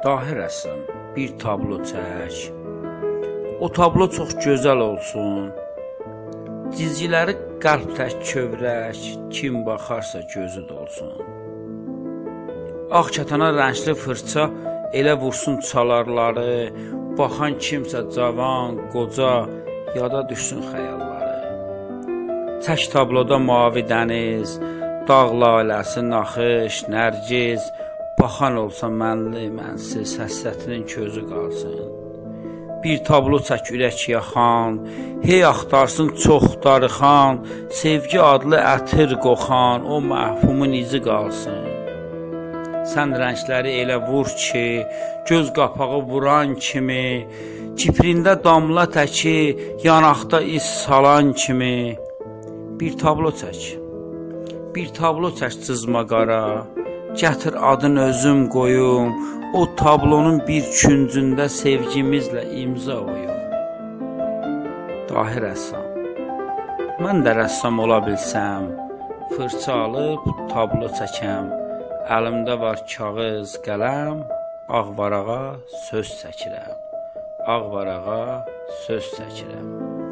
Dahi rəssam, bir tablo çək. O tablo çox gözəl olsun. Cizgiləri qəlb tək kövrək, kim baxarsa gözü dolsun. Ağ kətana rəngli fırça elə vursun çalarları, baxan kimsə cavan, qoca, yada düşsün xəyalları. Tək tabloda mavi dəniz, dağ laləsi, naxış, nərgiz, baxan olsa mənli, mənsiz, həsrətinin közü qalsın. Bir tablo çək ürək yaxan, hey axtarsın çox darıxan, sevgi adlı ətir qoxan, o məhfumun izi qalsın. Sən rəngləri elə vur ki, göz qapağı vuran kimi, kiprində damla təki, yanaqda iz salan kimi. Bir tablo çək cızma qara, gətir adın özüm qoyum, o tablonun bir küncündə sevgimizlə imza oyum. Dahi rəssam, mən də rəssam ola bilsəm, fırça alıb tablo çəkəm, əlimdə var kağız, qələm, ağ varağa söz çəkirəm, ağ varağa söz çəkirəm.